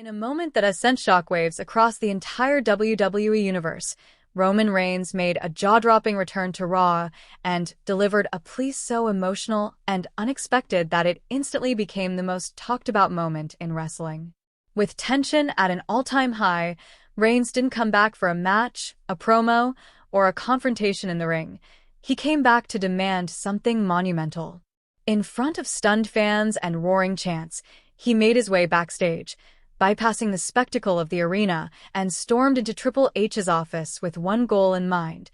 In a moment that has sent shockwaves across the entire WWE universe, Roman Reigns made a jaw-dropping return to Raw and delivered a plea so emotional and unexpected that it instantly became the most talked-about moment in wrestling. With tension at an all-time high, Reigns didn't come back for a match, a promo, or a confrontation in the ring. He came back to demand something monumental. In front of stunned fans and roaring chants, he made his way backstage, bypassing the spectacle of the arena, and stormed into Triple H's office with one goal in mind: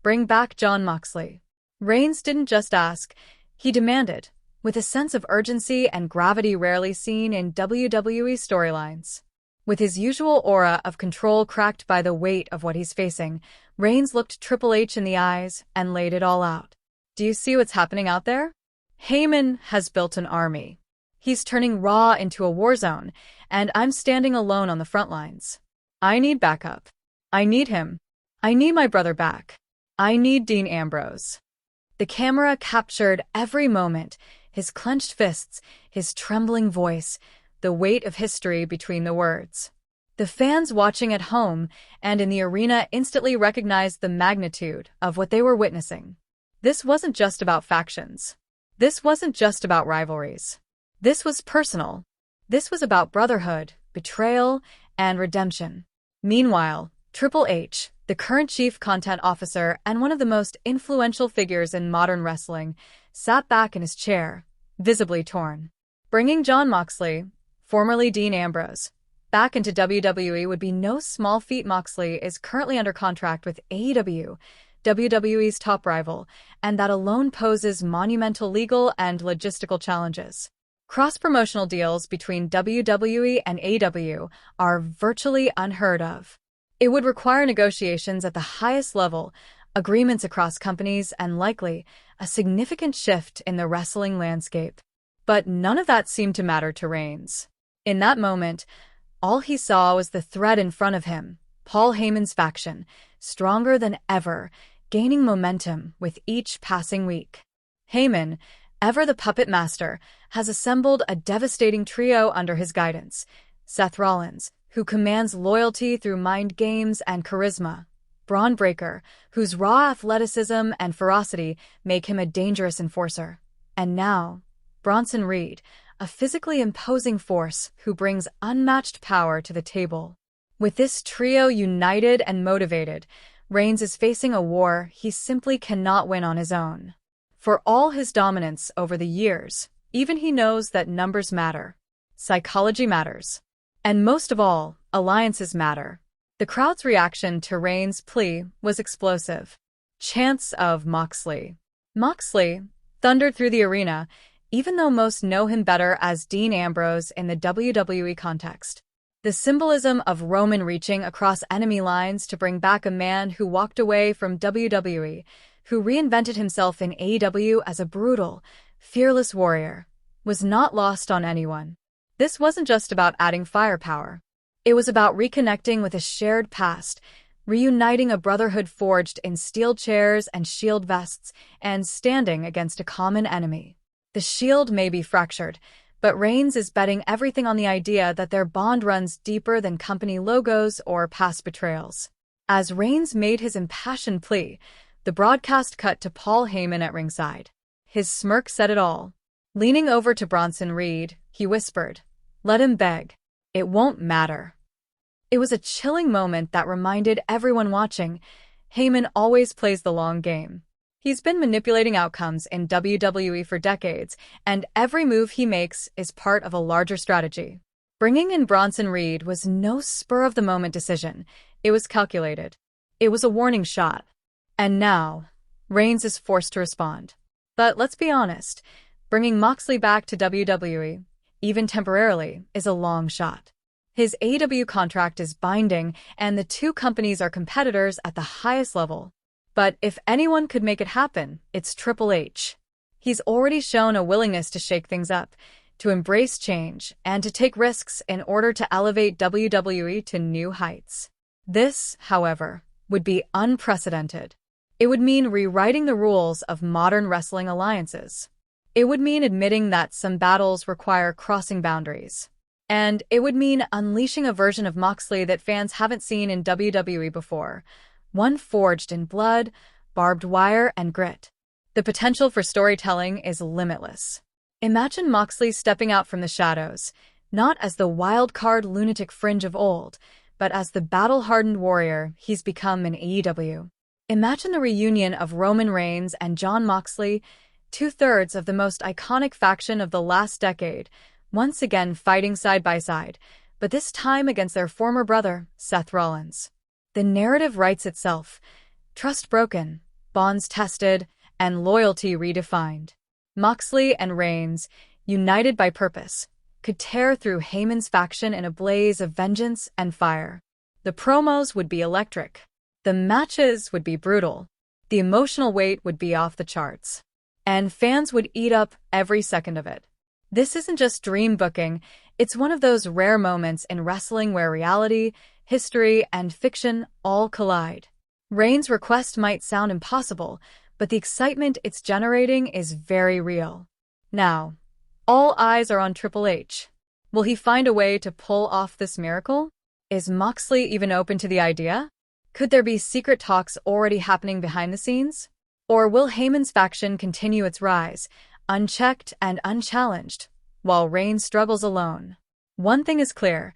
bring back Jon Moxley. Reigns didn't just ask, he demanded, with a sense of urgency and gravity rarely seen in WWE storylines. With his usual aura of control cracked by the weight of what he's facing, Reigns looked Triple H in the eyes and laid it all out. Do you see what's happening out there? Heyman has built an army. He's turning Raw into a war zone, and I'm standing alone on the front lines. I need backup. I need him. I need my brother back. I need Dean Ambrose. The camera captured every moment, his clenched fists, his trembling voice, the weight of history between the words. The fans watching at home and in the arena instantly recognized the magnitude of what they were witnessing. This wasn't just about factions. This wasn't just about rivalries. This was personal. This was about brotherhood, betrayal, and redemption. Meanwhile, Triple H, the current chief content officer and one of the most influential figures in modern wrestling, sat back in his chair, visibly torn. Bringing Jon Moxley, formerly Dean Ambrose, back into WWE would be no small feat. Moxley is currently under contract with AEW, WWE's top rival, and that alone poses monumental legal and logistical challenges. Cross-promotional deals between WWE and AEW are virtually unheard of. It would require negotiations at the highest level, agreements across companies, and likely a significant shift in the wrestling landscape. But none of that seemed to matter to Reigns. In that moment, all he saw was the threat in front of him: Paul Heyman's faction, stronger than ever, gaining momentum with each passing week. Heyman, ever the puppet master, has assembled a devastating trio under his guidance: Seth Rollins, who commands loyalty through mind games and charisma; Braun Breaker, whose raw athleticism and ferocity make him a dangerous enforcer; and now, Bronson, a physically imposing force who brings unmatched power to the table. With this trio united and motivated, Reigns is facing a war he simply cannot win on his own. For all his dominance over the years, even he knows that numbers matter. Psychology matters. And most of all, alliances matter. The crowd's reaction to Reigns' plea was explosive. Chants of Moxley. Moxley thundered through the arena, even though most know him better as Dean Ambrose in the WWE context. The symbolism of Roman reaching across enemy lines to bring back a man who walked away from WWE, who reinvented himself in AEW as a brutal, fearless warrior, was not lost on anyone. This wasn't just about adding firepower. It was about reconnecting with a shared past, reuniting a brotherhood forged in steel chairs and shield vests, and standing against a common enemy. The shield may be fractured, but Reigns is betting everything on the idea that their bond runs deeper than company logos or past betrayals. As Reigns made his impassioned plea, the broadcast cut to Paul Heyman at ringside. His smirk said it all. Leaning over to Bronson, he whispered, "Let him beg. It won't matter." It was a chilling moment that reminded everyone watching, Heyman always plays the long game. He's been manipulating outcomes in WWE for decades, and every move he makes is part of a larger strategy. Bringing in Bronson was no spur-of-the-moment decision. It was calculated. It was a warning shot. And now, Reigns is forced to respond. But let's be honest, bringing Moxley back to WWE, even temporarily, is a long shot. His AEW contract is binding, and the two companies are competitors at the highest level. But if anyone could make it happen, it's Triple H. He's already shown a willingness to shake things up, to embrace change, and to take risks in order to elevate WWE to new heights. This, however, would be unprecedented. It would mean rewriting the rules of modern wrestling alliances. It would mean admitting that some battles require crossing boundaries. And it would mean unleashing a version of Moxley that fans haven't seen in WWE before. One forged in blood, barbed wire, and grit. The potential for storytelling is limitless. Imagine Moxley stepping out from the shadows, not as the wild-card lunatic fringe of old, but as the battle-hardened warrior he's become in AEW. Imagine the reunion of Roman Reigns and Jon Moxley, two-thirds of the most iconic faction of the last decade, once again fighting side by side, but this time against their former brother, Seth Rollins. The narrative writes itself. Trust broken, bonds tested, and loyalty redefined. Moxley and Reigns, united by purpose, could tear through Heyman's faction in a blaze of vengeance and fire. The promos would be electric. The matches would be brutal. The emotional weight would be off the charts. And fans would eat up every second of it. This isn't just dream booking, it's one of those rare moments in wrestling where reality, history, and fiction all collide. Reigns' request might sound impossible, but the excitement it's generating is very real. Now, all eyes are on Triple H. Will he find a way to pull off this miracle? Is Moxley even open to the idea? Could there be secret talks already happening behind the scenes? Or will Heyman's faction continue its rise, unchecked and unchallenged, while Reigns struggles alone? One thing is clear,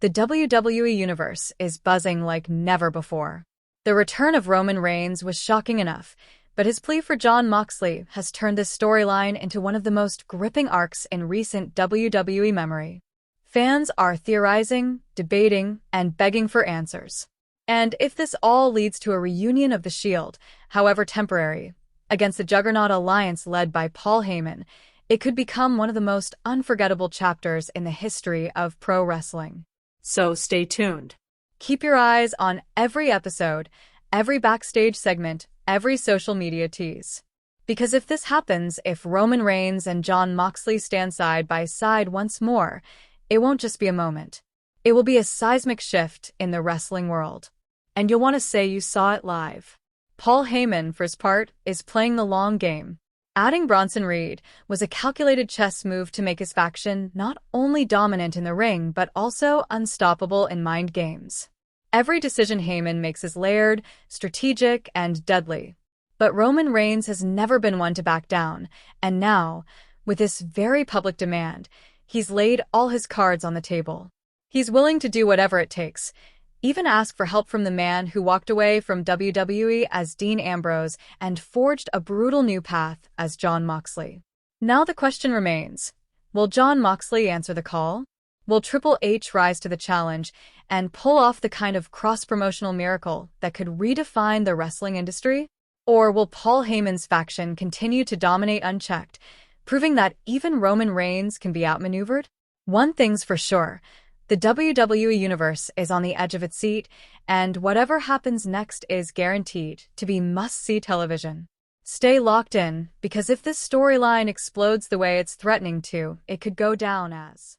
the WWE Universe is buzzing like never before. The return of Roman Reigns was shocking enough, but his plea for Jon Moxley has turned this storyline into one of the most gripping arcs in recent WWE memory. Fans are theorizing, debating, and begging for answers. And if this all leads to a reunion of The Shield, however temporary, against the Juggernaut Alliance led by Paul Heyman, it could become one of the most unforgettable chapters in the history of pro wrestling. So stay tuned. Keep your eyes on every episode, every backstage segment, every social media tease. Because if this happens, if Roman Reigns and Jon Moxley stand side by side once more, it won't just be a moment. It will be a seismic shift in the wrestling world. And you'll want to say you saw it live. Paul Heyman, for his part, is playing the long game. Adding Bronson Reed was a calculated chess move to make his faction not only dominant in the ring but also unstoppable in mind games. Every decision Heyman makes is layered, strategic, and deadly. But Roman Reigns has never been one to back down, and now, with this very public demand, he's laid all his cards on the table. He's willing to do whatever it takes, even ask for help from the man who walked away from WWE as Dean Ambrose and forged a brutal new path as Jon Moxley. Now the question remains, will Jon Moxley answer the call? Will Triple H rise to the challenge and pull off the kind of cross-promotional miracle that could redefine the wrestling industry? Or will Paul Heyman's faction continue to dominate unchecked, proving that even Roman Reigns can be outmaneuvered? One thing's for sure, the WWE Universe is on the edge of its seat, and whatever happens next is guaranteed to be must-see television. Stay locked in, because if this storyline explodes the way it's threatening to, it could go down as